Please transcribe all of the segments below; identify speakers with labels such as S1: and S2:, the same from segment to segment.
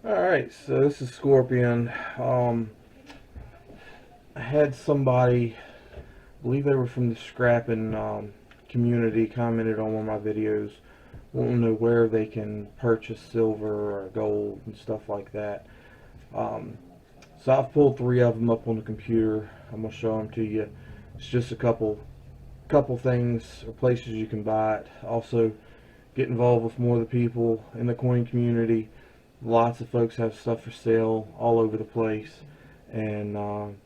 S1: Alright, so this is Scorpion. I had somebody, I believe they were from the scrapping community, commented on one of my videos, wanting to know where they can purchase silver or gold and stuff like that. Um, so I've pulled three of them up on the computer. I'm going to show them to you. It's just a couple things or places you can buy it. Also, get involved with more of the people in the coin community. Lots of folks have stuff for sale all over the place, and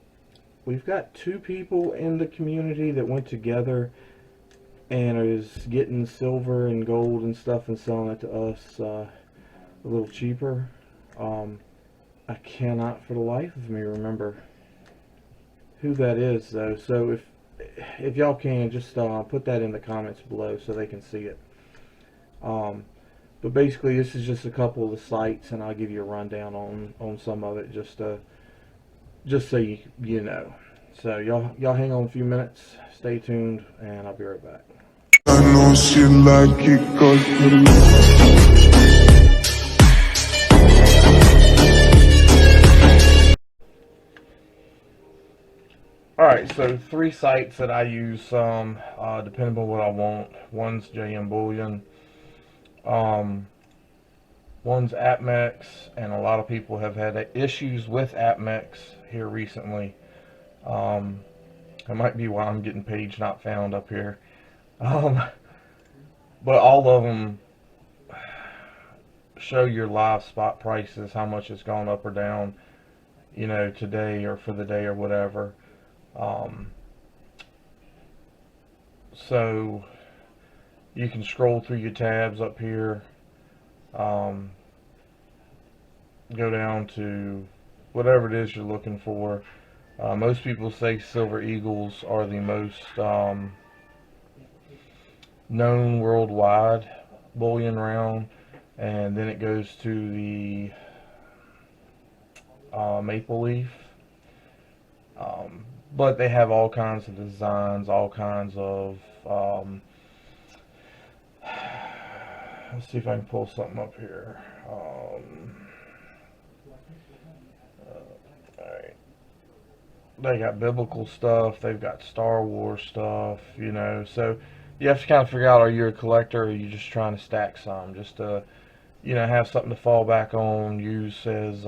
S1: we've got two people in the community that went together and is getting silver and gold and stuff and selling it to us a little cheaper. Um, I cannot for the life of me remember who that is though. So if y'all can just put that in the comments below so they can see it. Um, but basically, this is just a couple of the sites, and I'll give you a rundown on some of it just so you know. So y'all hang on a few minutes, stay tuned, and I'll be right back. I know she like it 'cause Alright, so three sites that I use depending on what I want. One's JM Bullion, one's AppMex, and a lot of people have had issues with AppMex here recently. That might be why I'm getting page not found up here. Um, but all of them show your live spot prices, how much it's gone up or down, you know, today or for the day or whatever. So you can scroll through your tabs up here, go down to whatever it is you're looking for. Most people say Silver Eagles are the most known worldwide bullion round, and then it goes to the mapleleaf. But they have all kinds of designs, all kinds of let's see if I can pull something up here. Alright. They got biblical stuff, they've got Star Wars stuff, you know, so you have to kind of figure out, are you a collector or are you just trying to stack some, just to, you know, have something to fall back on, use as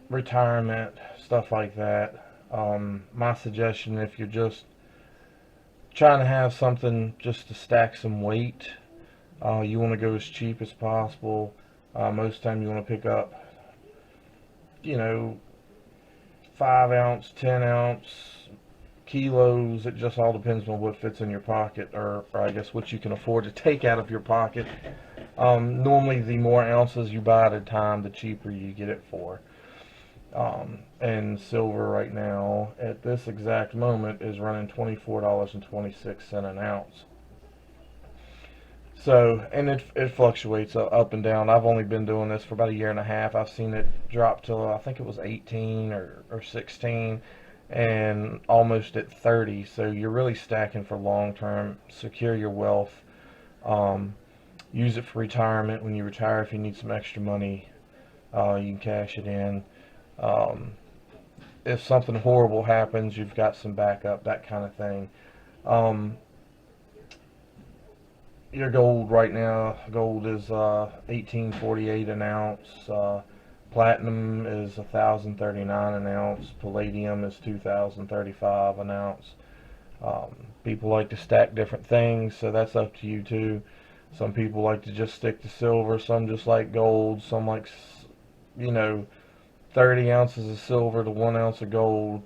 S1: retirement, stuff like that. My suggestion, if you're just trying to have something just to stack some weight, you want to go as cheap as possible. Most of the time you want to pick up, you know, 5 ounce, 10 ounce, kilos. It just all depends on what fits in your pocket, or I guess what you can afford to take out of your pocket. Normally the more ounces you buy at a time, the cheaper you get it for. And silver right now at this exact moment is running $24.26 an ounce. So, and it fluctuates up and down. I've only been doing this for about a year and a half. I've seen it drop to, I think it was 18 or 16, and almost at 30. So you're really stacking for long term. Secure your wealth. Use it for retirement. When you retire, if you need some extra money, you can cash it in. If something horrible happens, you've got some backup, that kind of thing. Your gold right now, gold is 1848 an ounce. Platinum is 1039 an ounce. Palladium is 2035 an ounce. People like to stack different things, so that's up to you too. Some people like to just stick to silver, some just like gold, some like, you know, 30 ounces of silver to 1 ounce of gold.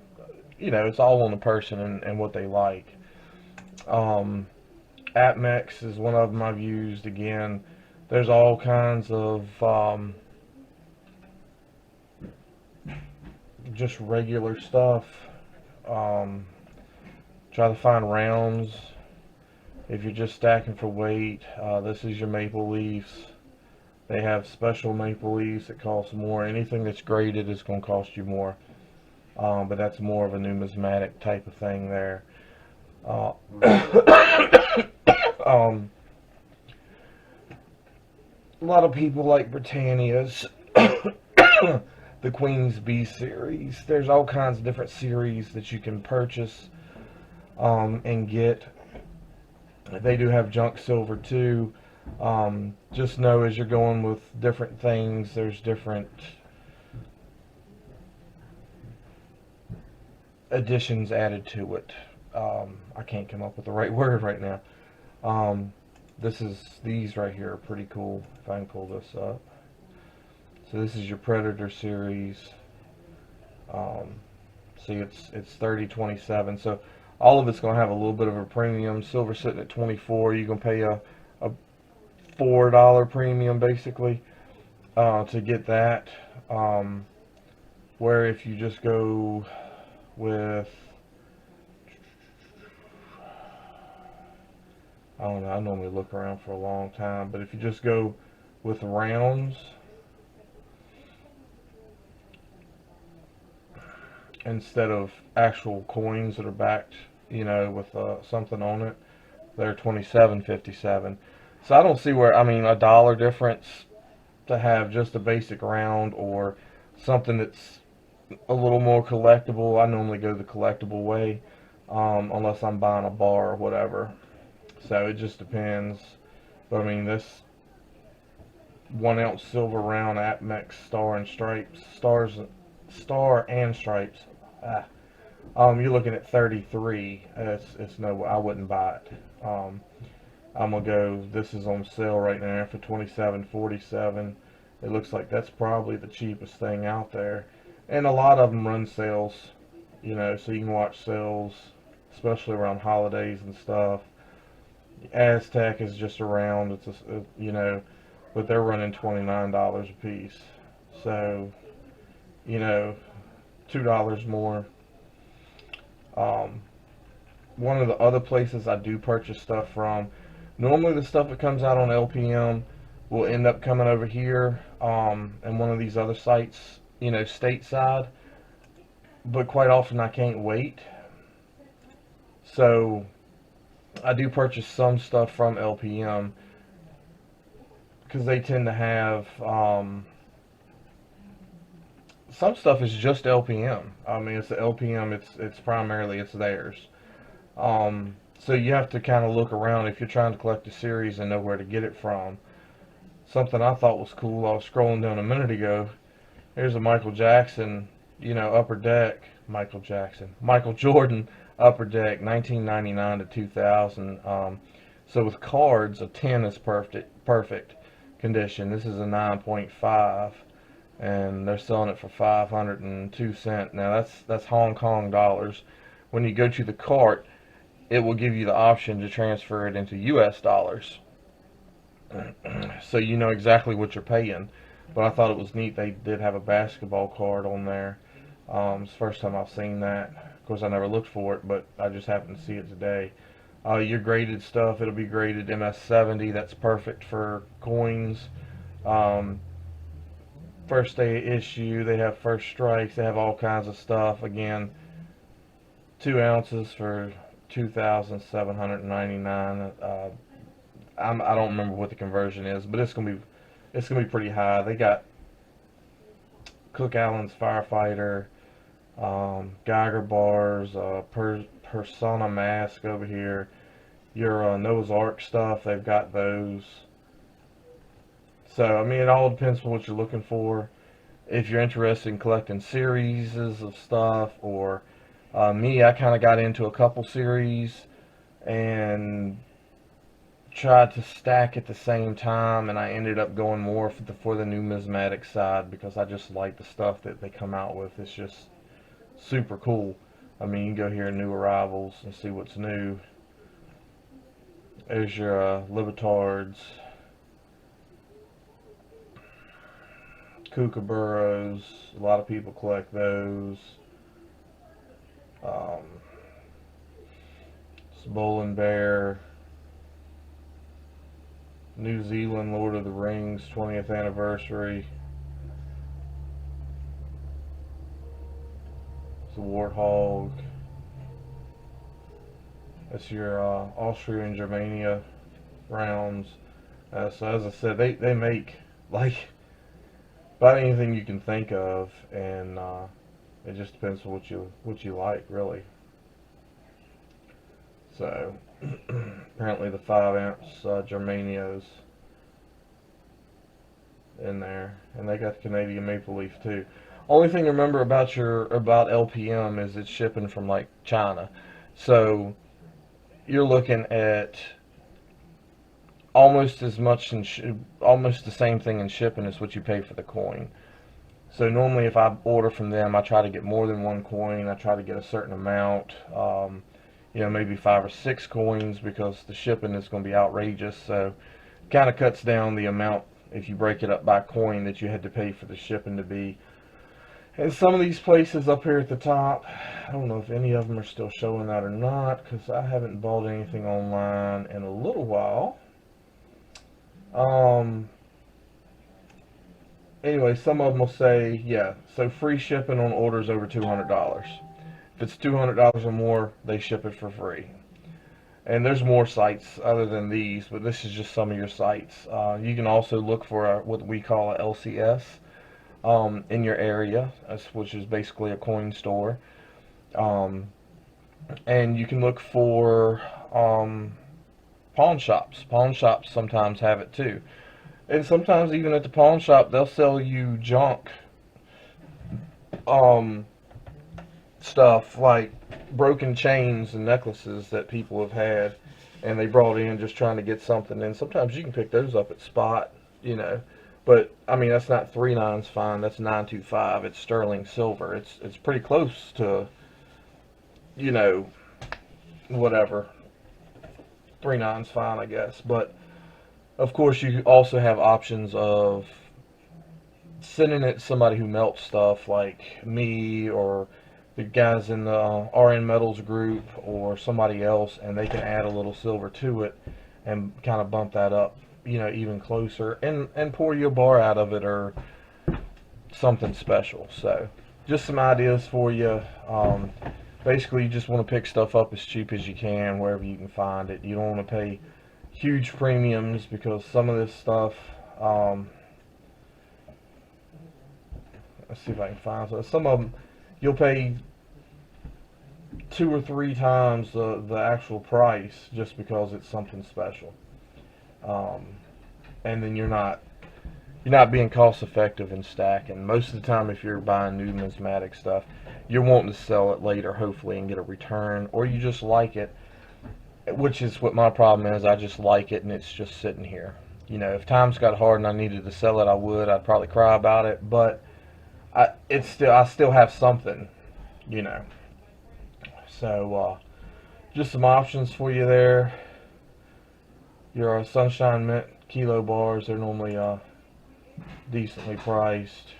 S1: You know, it's all on the person and what they like. AppMex is one of them I've used. Again, there's all kinds of just regular stuff. Try to find rounds. If you're just stacking for weight, this is your maple leaves. They have special maple leaves that cost more. Anything that's graded is going to cost you more. But that's more of a numismatic type of thing there. lot of people like Britannia's, the Queen's Bee series. There's all kinds of different series that you can purchase and get. They do have junk silver too. Just know as you're going with different things, there's different additions added to it. I can't come up with the right word right now. These right here are pretty cool. If I can pull this up. So this is your Predator series. See, it's 3027. So all of it's going to have a little bit of a premium. Silver sitting at 24. You can pay a $4 premium basically to get that. Where if you just go with, I don't know, I normally look around for a long time, but if you just go with rounds instead of actual coins that are backed, you know, with something on it, they're $27.57. So I don't see where, I mean, $1 difference to have just a basic round or something that's a little more collectible. I normally go the collectible way, unless I'm buying a bar or whatever. So it just depends. But I mean, this 1 ounce silver round Apmex Star and Stripes, Star and Stripes. You're looking at 33. It's no, I wouldn't buy it. I'm gonna go. This is on sale right now for $27.47. It looks like that's probably the cheapest thing out there, and a lot of them run sales. You know, so you can watch sales, especially around holidays and stuff. Aztec is just around. You know, but they're running $29 a piece. So, you know, $2 more. One of the other places I do purchase stuff from, normally the stuff that comes out on LPM will end up coming over here and one of these other sites, you know, stateside. But quite often I can't wait. So I do purchase some stuff from LPM because they tend to have some stuff is just LPM. I mean, it's the LPM. It's primarily it's theirs. So you have to kind of look around if you're trying to collect a series and know where to get it from. Something I thought was cool. I was scrolling down a minute ago. Here's a Michael Jackson, you know, Upper Deck. Michael Jordan Upper Deck, 1999 to 2000. So with cards, a 10 is perfect condition. This is a 9.5. And they're selling it for 502 cents. Now that's Hong Kong dollars. When you go to the cart, it will give you the option to transfer it into US dollars. So you know exactly what you're paying. But I thought it was neat they did have a basketball card on there. It's the first time I've seen that. Of course I never looked for it, but I just happened to see it today. Your graded stuff, it'll be graded MS70. That's perfect for coins. First day issue, they have first strikes, they have all kinds of stuff. Again, 2 ounces for $2,799. I don't remember what the conversion is, but it's gonna be pretty high. They got Cook Allen's Firefighter, Geiger bars, Persona mask over here. Your Noah's Ark stuff, they've got those. So, I mean, it all depends on what you're looking for. If you're interested in collecting series of stuff, or me, I kind of got into a couple series and tried to stack at the same time, and I ended up going more for the numismatic side because I just like the stuff that they come out with. It's just super cool. I mean, you can go here in New Arrivals and see what's new. There's your Libertards. Kookaburras, a lot of people collect those. Bull and Bear. New Zealand Lord of the Rings 20th anniversary. It's a Warthog. That's your Austria and Germania rounds. So as I said, they make like about anything you can think of, and it just depends on what you like, really. So apparently the 5 ounce Germanios in there, and they got the Canadian maple leaf too. Only thing to remember about LPM is it's shipping from like China, so you're looking at almost as much almost the same thing in shipping as what you pay for the coin. So normally if I order from them, I try to get more than one coin. I try to get a certain amount, you know, maybe 5 or 6 coins, because the shipping is going to be outrageous. So it kind of cuts down the amount, if you break it up by coin, that you had to pay for the shipping to be. And some of these places up here at the top, I don't know if any of them are still showing that or not, because I haven't bought anything online in a little while. Anyway, some of them will say, yeah, so free shipping on orders over $200. If it's $200 or more, they ship it for free. And there's more sites other than these, but this is just some of your sites. You can also look for what we call a LCS in your area, which is basically a coin store. And you can look for pawn shops. Pawn shops sometimes have it too. And sometimes even at the pawn shop, they'll sell you junk stuff, like broken chains and necklaces that people have had, and they brought in just trying to get something. And sometimes you can pick those up at spot, you know. But I mean, that's not 3 nines fine. That's 925. It's sterling silver. It's pretty close to, you know, whatever. 3 nines fine, I guess. But of course, you also have options of sending it to somebody who melts stuff, like me or the guys in the RN Metals group or somebody else, and they can add a little silver to it and kind of bump that up, you know, even closer, and pour you a bar out of it or something special. So just some ideas for you. Basically, you just want to pick stuff up as cheap as you can wherever you can find it. You don't want to pay huge premiums, because some of this stuff, let's see if I can find some of them, you'll pay 2 or 3 times the actual price just because it's something special, and then you're not being cost effective in stacking. Most of the time, if you're buying numismatic stuff, you're wanting to sell it later, hopefully, and get a return, or you just like it, which is what my problem is. I just like it, and it's just sitting here. You know, if times got hard and I needed to sell it, I would. I'd probably cry about it, but I still have something, you know. So just some options for you there. Your Sunshine Mint kilo bars, they're normally decently priced,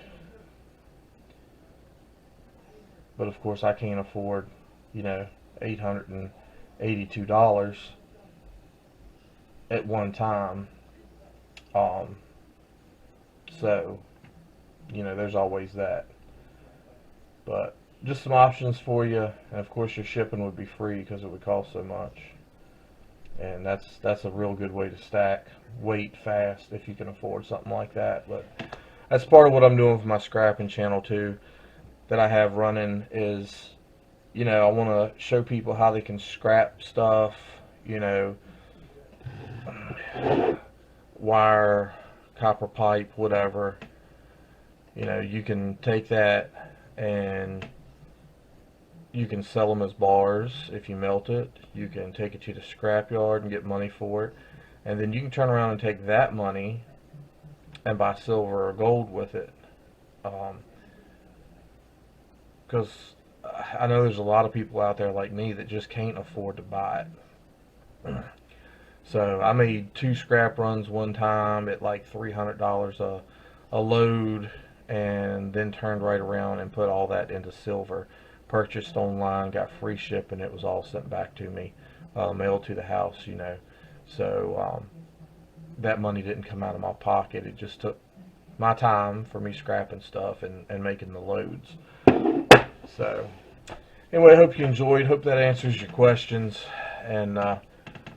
S1: but of course I can't afford, you know, $882 at one time. So, you know, there's always that. But just some options for you, and of course your shipping would be free because it would cost so much. And that's a real good way to stack weight fast if you can afford something like that. But that's part of what I'm doing for my scrapping channel too, that I have running, is, you know, I want to show people how they can scrap stuff, you know, wire, copper pipe, whatever. You know, you can take that and you can sell them as bars if you melt it. You can take it to the scrap yard and get money for it, and then you can turn around and take that money and buy silver or gold with it. Because I know there's a lot of people out there like me that just can't afford to buy it. So I made 2 scrap runs one time at like $300 a load, and then turned right around and put all that into silver. Purchased online, got free shipping, it was all sent back to me, mailed to the house, you know. So that money didn't come out of my pocket. It just took my time for me scrapping stuff and making the loads. So anyway, I hope you enjoyed. Hope that answers your questions, and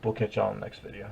S1: we'll catch y'all in the next video.